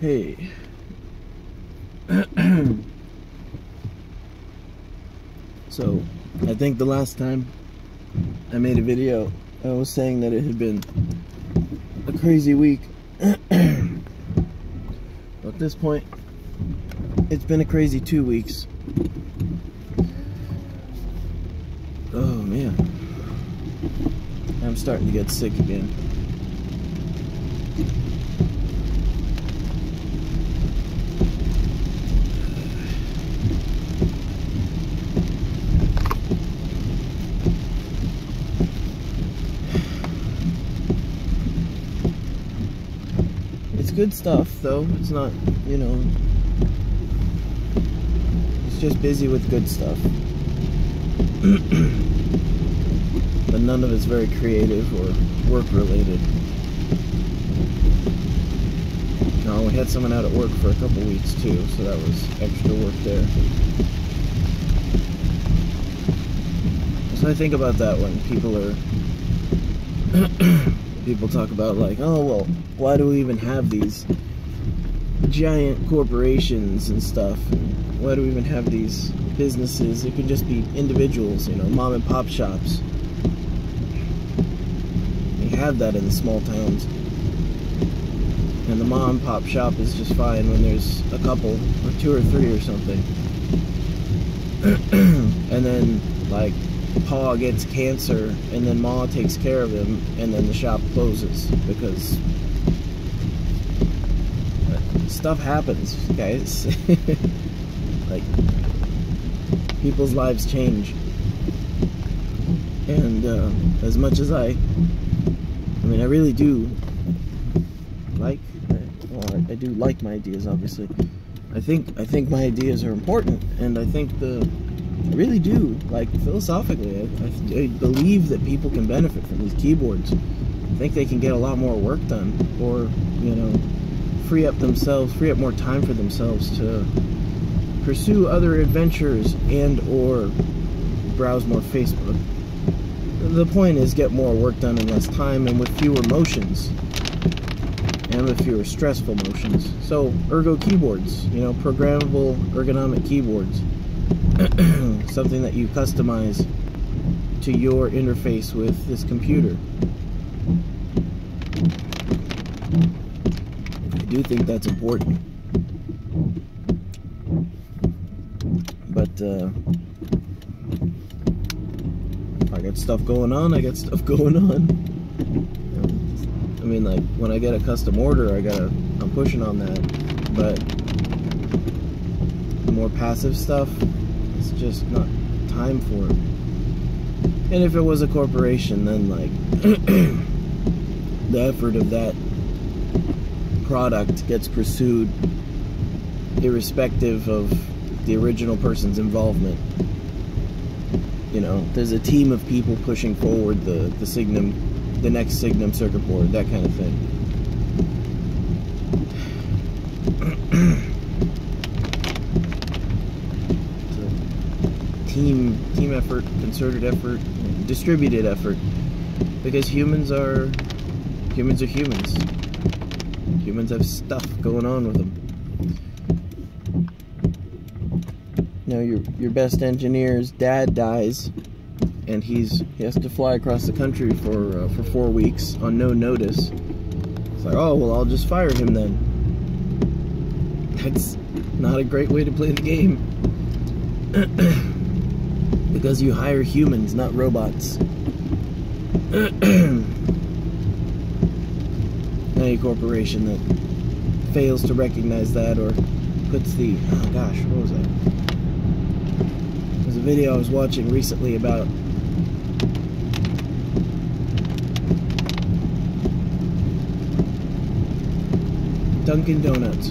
Hey. So, I think the last time I made a video, I was saying that it had been a crazy week. At this point, it's been a crazy 2 weeks. Oh man. I'm starting to get sick again. It's good stuff, though. It's not, you know, it's just busy with good stuff. But none of it's very creative or work-related. No, we had someone out at work for a couple weeks, too, so that was extra work there. So I think about that when people are... people talk about, like, oh, well, why do we even have these giant corporations and stuff? And why do we even have these businesses? It could just be individuals, you know, mom and pop shops. You have that in the small towns. And the mom and pop shop is just fine when there's a couple, or 2 or 3 or something. And then, like, Pa gets cancer, and then Ma takes care of him, and then the shop closes, because stuff happens, guys. Like, people's lives change. And as much as I mean, I really do like, well, I do like my ideas, obviously. I think my ideas are important, and I think I really do, like, philosophically, I believe that people can benefit from these keyboards. I think they can get a lot more work done, or, you know, free up more time for themselves to pursue other adventures and or browse more Facebook. The point is, get more work done in less time and with fewer motions, and with fewer stressful motions. So, ergo keyboards, you know, programmable ergonomic keyboards. Something that you customize to your interface with this computer. I do think that's important. But I got stuff going on, I got stuff going on. I mean, like, when I get a custom order, I'm pushing on that. But the more passive stuff, it's just not time for it. And if it was a corporation, then, like, the effort of that product gets pursued irrespective of the original person's involvement. You know, there's a team of people pushing forward the next Signum circuit board, that kind of thing. Team effort, concerted effort, distributed effort, because humans are humans. Humans have stuff going on with them. You know, your best engineer's dad dies, and he has to fly across the country for 4 weeks on no notice. It's like, oh, well, I'll just fire him then. That's not a great way to play the game. Because you hire humans, not robots. Any corporation that fails to recognize that, or puts the... oh gosh, what was that? There's a video I was watching recently about Dunkin' Donuts.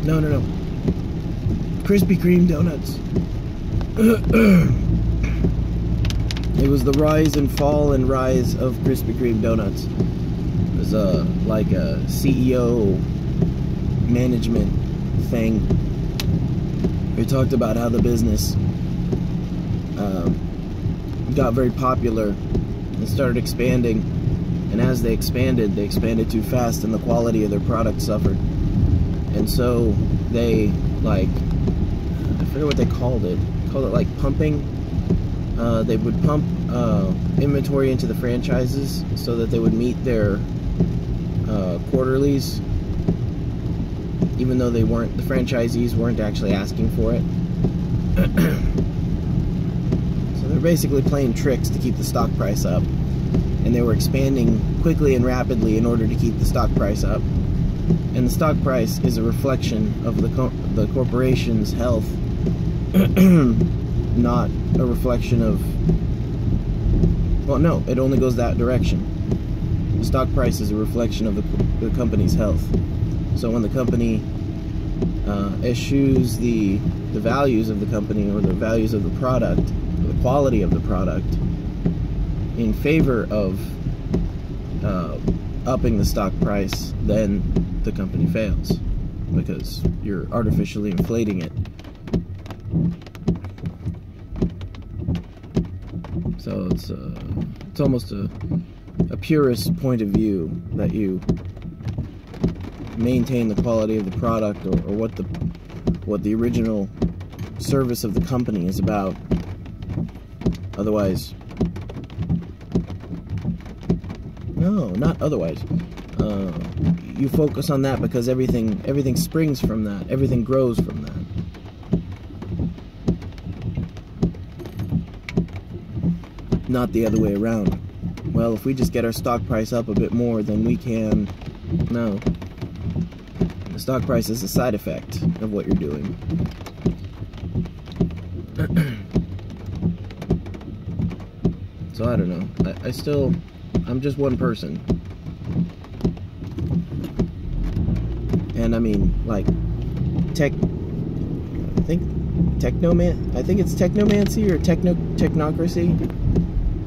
No. Krispy Kreme donuts. It was the rise and fall and rise of Krispy Kreme donuts. It was like a CEO management thing. We talked about how the business got very popular and started expanding, And as they expanded too fast, and the quality of their product suffered. And so they, like, I forget what they called it. Called it like pumping. They would pump inventory into the franchises so that they would meet their quarterlies, even though they weren't, the franchisees weren't actually asking for it. So they're basically playing tricks to keep the stock price up, and they were expanding quickly and rapidly in order to keep the stock price up. And the stock price is a reflection of the corporation's health, not a reflection of, well, no, it only goes that direction. The stock price is a reflection of the company's health. So when the company eschews the values of the company, or the values of the product, or the quality of the product, in favor of upping the stock price, then the company fails, because you're artificially inflating it. So it's almost a purist point of view that you maintain the quality of the product, or what the original service of the company is about. Otherwise, no, not otherwise. You focus on that because everything springs from that. Everything grows from that. Not the other way around. Well, if we just get our stock price up a bit more, then we can... No. The stock price is a side effect of what you're doing. So I don't know. I'm just one person. And I mean, like, I think it's technomancy or technocracy.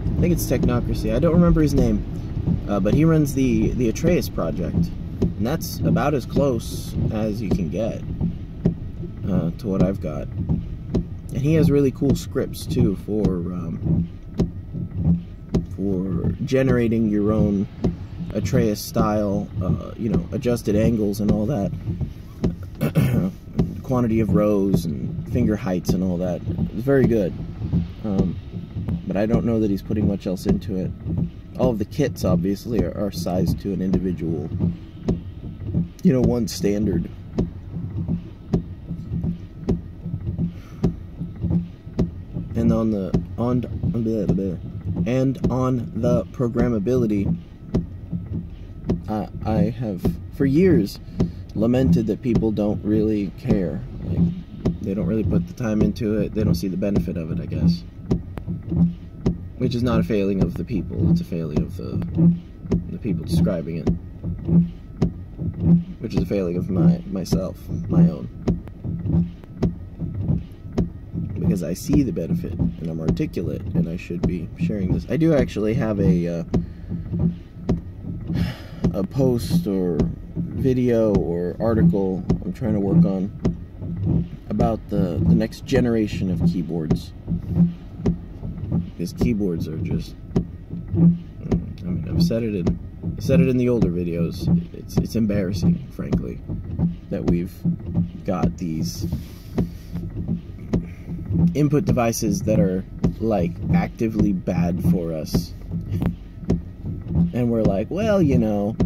I think it's technocracy. I don't remember his name, but he runs the Atreus project, and that's about as close as you can get to what I've got. And he has really cool scripts too for generating your own Atreus style, you know, adjusted angles and all that, quantity of rows and finger heights and all that. It's very good. But I don't know that he's putting much else into it. All of the kits, obviously, are sized to an individual, you know, one standard. And on the programmability, I have for years lamented that people don't really care. Like, they don't really put the time into it. They don't see the benefit of it, I guess. Which is not a failing of the people, it's a failing of the people describing it. Which is a failing of myself, my own. Because I see the benefit, and I'm articulate, and I should be sharing this. I do actually have a post or video or article I'm trying to work on about the next generation of keyboards. Because keyboards are just, I mean, I've said it in the older videos. It's embarrassing, frankly, that we've got these input devices that are, like, actively bad for us. And we're like, well, you know,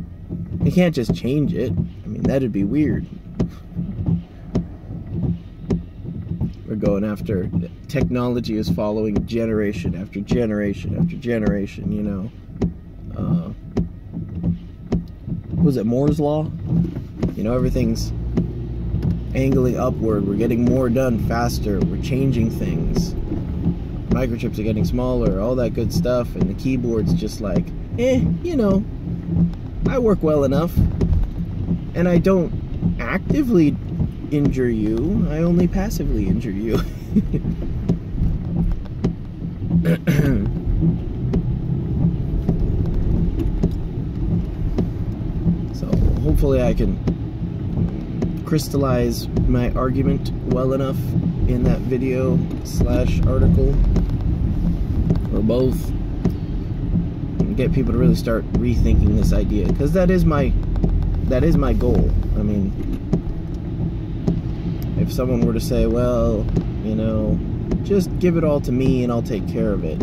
you can't just change it. I mean, that'd be weird. We're going after, technology is following generation after generation after generation, you know. Was it Moore's Law? You know, everything's angling upward. We're getting more done faster. We're changing things. Microchips are getting smaller, all that good stuff, and the keyboard's just like, you know, I work well enough, and I don't actively injure you, I only passively injure you. So hopefully I can crystallize my argument well enough in that video / article, or both, and get people to really start rethinking this idea, because that is my goal. I mean, if someone were to say, well, you know, just give it all to me and I'll take care of it.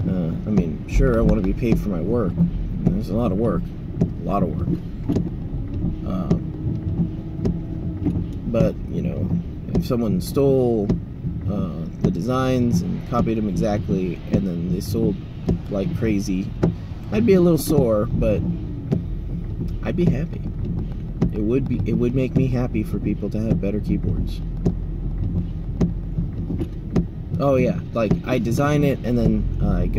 I mean, sure, I want to be paid for my work. There's a lot of work. But, you know, if someone stole the designs and copied them exactly, and then they sold like crazy, I'd be a little sore, but I'd be happy. It would make me happy for people to have better keyboards. Oh yeah, like I design it and then like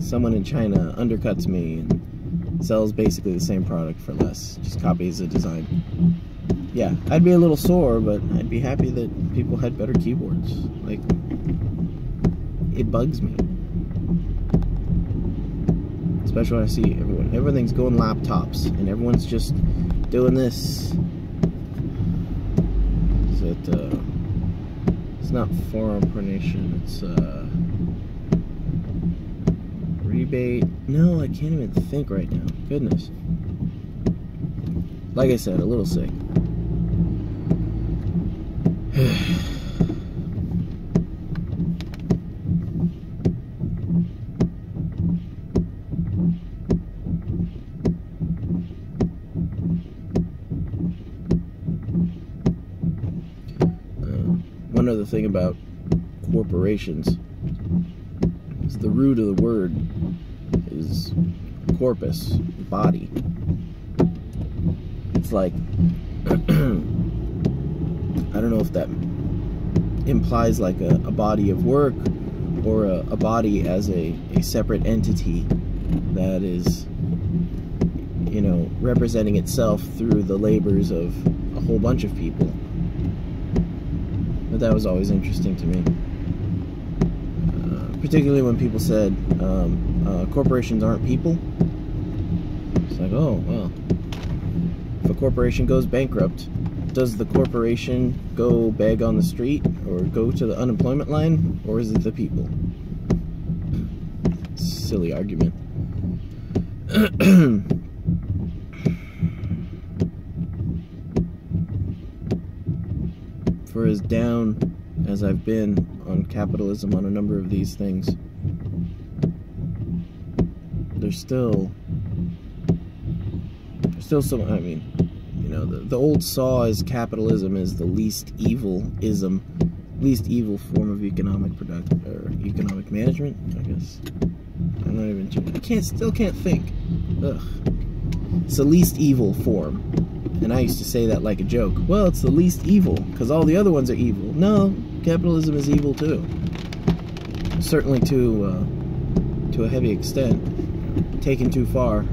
someone in China undercuts me and sells basically the same product for less, just copies the design. Yeah, I'd be a little sore, but I'd be happy that people had better keyboards. Like, it bugs me. Especially when I see everything's going laptops, and everyone's just doing this. Is it, it's not forearm pronation, it's, rebate. No, I can't even think right now. Goodness. Like I said, a little sick. One other thing about corporations is the root of the word is corpus, body. It's like, I don't know if that implies like a body of work or a body as a separate entity that is, you know, representing itself through the labors of a whole bunch of people. But that was always interesting to me. Particularly when people said corporations aren't people. It's like, oh, well, if a corporation goes bankrupt, does the corporation go beg on the street or go to the unemployment line, or is it the people? Silly argument. For as down as I've been on capitalism on a number of these things, there's still some, I mean, you know, the old saw is capitalism is the least evil form of economic economic management, I guess. I'm not even sure. Still can't think. Ugh. It's the least evil form. And I used to say that like a joke. Well, it's the least evil, because all the other ones are evil. No, capitalism is evil too. Certainly to a heavy extent. Taken too far.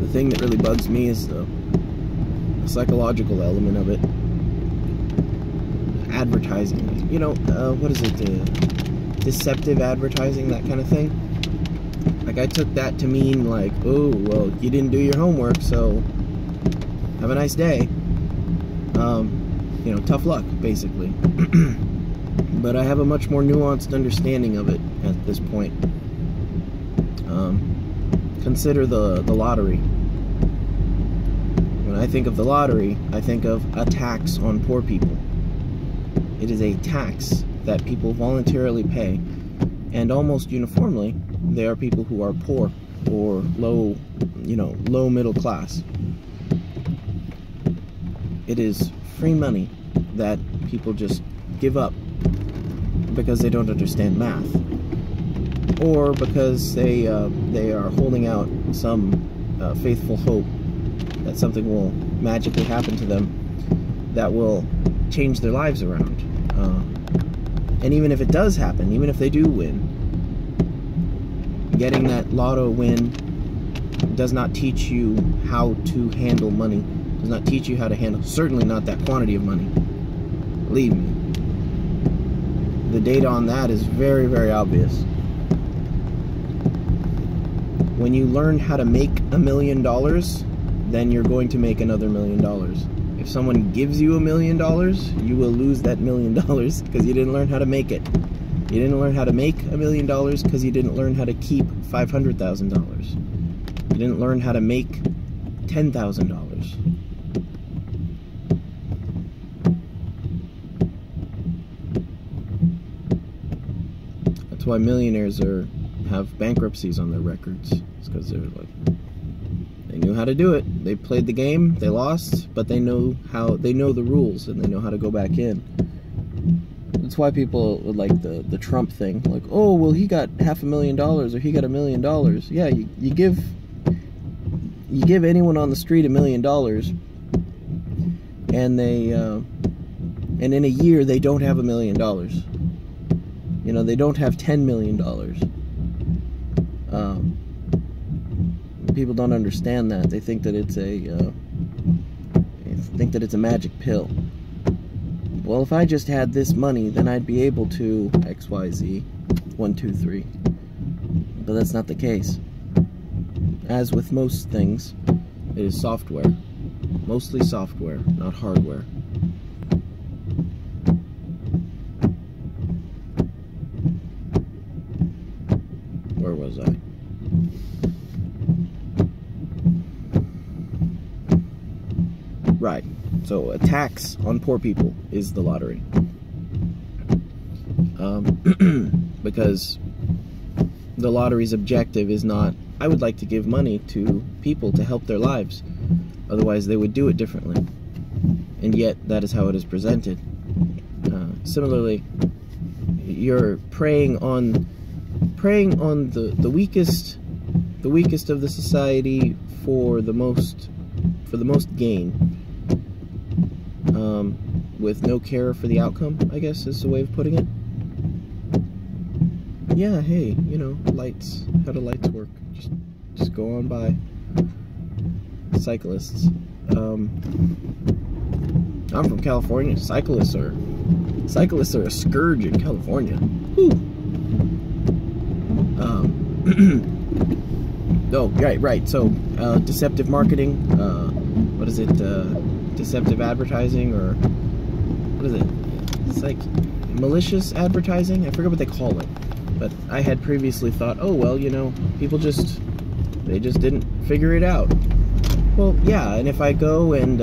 The thing that really bugs me is the psychological element of it. Advertising. You know, what is it? Deceptive advertising, that kind of thing. Like, I took that to mean like, oh, well, you didn't do your homework, so have a nice day. You know, tough luck, basically. But I have a much more nuanced understanding of it at this point. Consider the lottery. When I think of the lottery, I think of a tax on poor people. It is a tax that people voluntarily pay, and almost uniformly, they are people who are poor or low middle class. It is free money that people just give up because they don't understand math, or because they are holding out some faithful hope that something will magically happen to them that will change their lives around. And even if it does happen, even if they do win, getting that lotto win does not teach you how to handle money, does not teach you how to handle, certainly not that quantity of money. Believe me. The data on that is very, very obvious. When you learn how to make $1 million, then you're going to make another $1 million. If someone gives you $1 million, you will lose that $1 million because you didn't learn how to make it. You didn't learn how to make $1 million because you didn't learn how to keep $500,000. You didn't learn how to make $10,000. That's why millionaires have bankruptcies on their records. It's because they're like, they knew how to do it. They played the game. They lost, but they know the rules and they know how to go back in. That's why people would like the Trump thing. Like, oh, well, he got $500,000 or he got $1 million. Yeah, you give anyone on the street $1 million, and and in a year they don't have $1 million. You know, they don't have $10 million. People don't understand that. They think that it's a magic pill. Well, if I just had this money, then I'd be able to X, Y, Z, 1, 2, 3. But that's not the case. As with most things, it is software. Mostly software, not hardware. Where was I? Right. So a tax on poor people is the lottery. Because the lottery's objective is not, I would like to give money to people to help their lives. Otherwise they would do it differently. And yet that is how it is presented. Similarly, you're preying on the weakest of the society for the most gain. With no care for the outcome, I guess is the way of putting it. Yeah, hey, you know, lights. How do lights work? Just go on by. Cyclists. I'm from California. Cyclists are a scourge in California. Whew. Oh, right. So, deceptive marketing. What is it? Deceptive advertising, or what is it? It's like malicious advertising. I forget what they call it. But I had previously thought, oh well, you know, people they just didn't figure it out. Well, yeah, and if I go and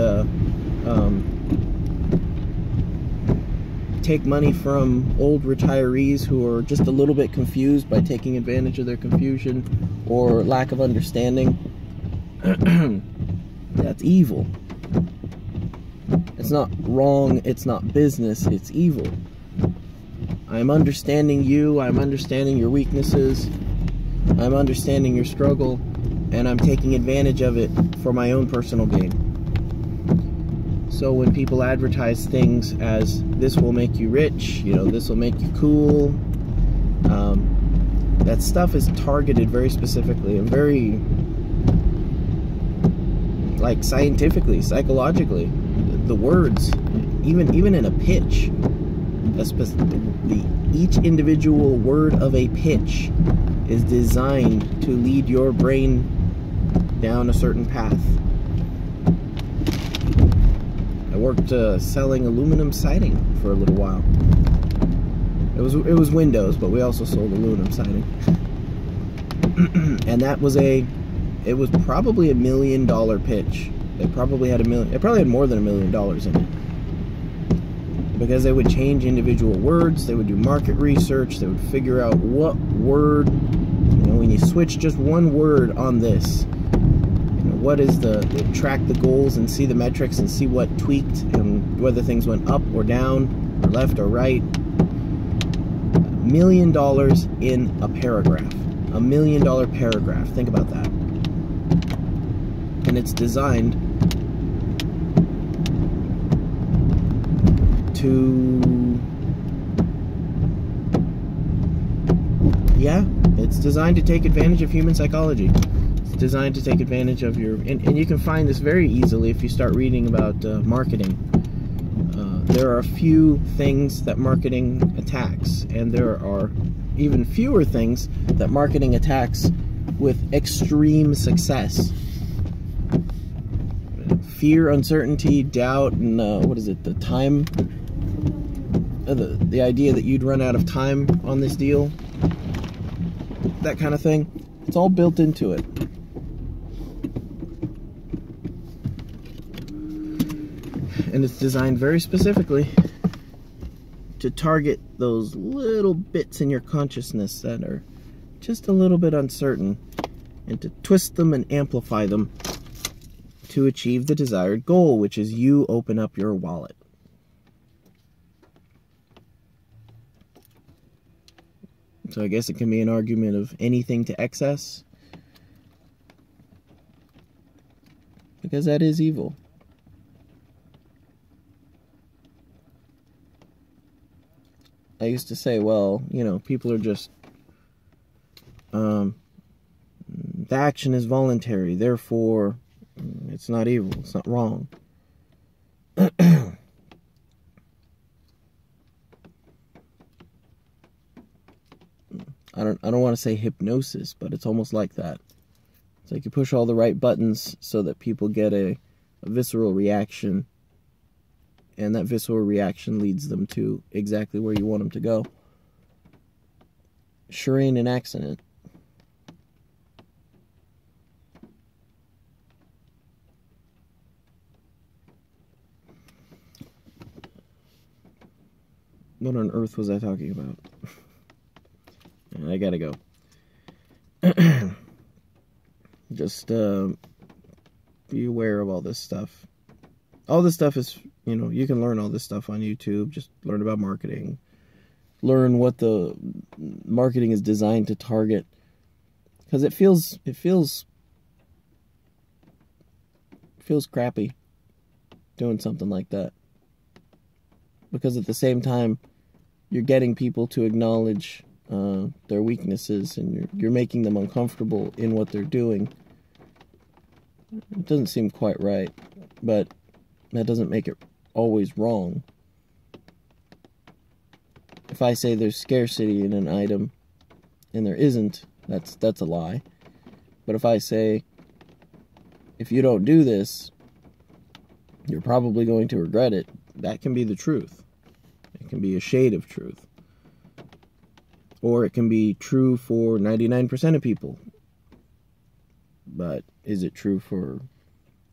take money from old retirees who are just a little bit confused by taking advantage of their confusion or lack of understanding, that's evil. It's not wrong, it's not business, it's evil. I'm understanding you, I'm understanding your weaknesses, I'm understanding your struggle, and I'm taking advantage of it for my own personal gain. So when people advertise things as, this will make you rich, you know, this will make you cool, that stuff is targeted very specifically and very, like, scientifically, psychologically. The words, even in a pitch, each individual word of a pitch is designed to lead your brain down a certain path. I worked selling aluminum siding for a little while. It was windows, but we also sold aluminum siding. And it was probably $1 million pitch. It probably had more than $1 million in it. Because they would change individual words, they would do market research, they would figure out what word, you know, when you switch just one word on this, you know, what is track the goals and see the metrics and see what tweaked and whether things went up or down, or left or right. $1 million in a paragraph. $1 million paragraph. Think about that. And it's designed it's designed to take advantage of human psychology. It's designed to take advantage of your, and you can find this very easily if you start reading about marketing. There are a few things that marketing attacks, and there are even fewer things that marketing attacks with extreme success. fear, uncertainty, doubt, and what is it? The time, the idea that you'd run out of time on this deal, that kind of thing. It's all built into it. And it's designed very specifically to target those little bits in your consciousness that are just a little bit uncertain, and to twist them and amplify them to achieve the desired goal, which is you open up your wallet. So I guess it can be an argument of anything to excess, because that is evil. I used to say, well, you know, people are just, the action is voluntary, therefore it's not evil, it's not wrong. I don't want to say hypnosis, but it's almost like that. It's like you push all the right buttons so that people get a visceral reaction, and that visceral reaction leads them to exactly where you want them to go. Sure ain't an accident. What on earth was I talking about? I gotta go. Just be aware of all this stuff. All this stuff is, you know, you can learn all this stuff on YouTube. Just learn about marketing. Learn what the marketing is designed to target. Because it feels crappy doing something like that. Because at the same time, you're getting people to acknowledge their weaknesses, and you're making them uncomfortable in what they're doing. It doesn't seem quite right, but that doesn't make it always wrong. If I say there's scarcity in an item and there isn't, that's a lie. But if I say, if you don't do this, you're probably going to regret it, that can be the truth. It can be a shade of truth. Or it can be true for 99% of people. But is it true for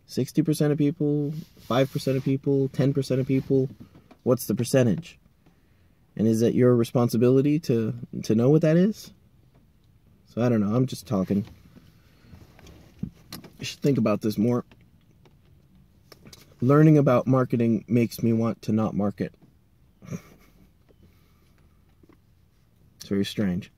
60% of people, 5% of people, 10% of people? What's the percentage? And is it your responsibility to know what that is? So I don't know, I'm just talking. You should think about this more. Learning about marketing makes me want to not market. It's very strange.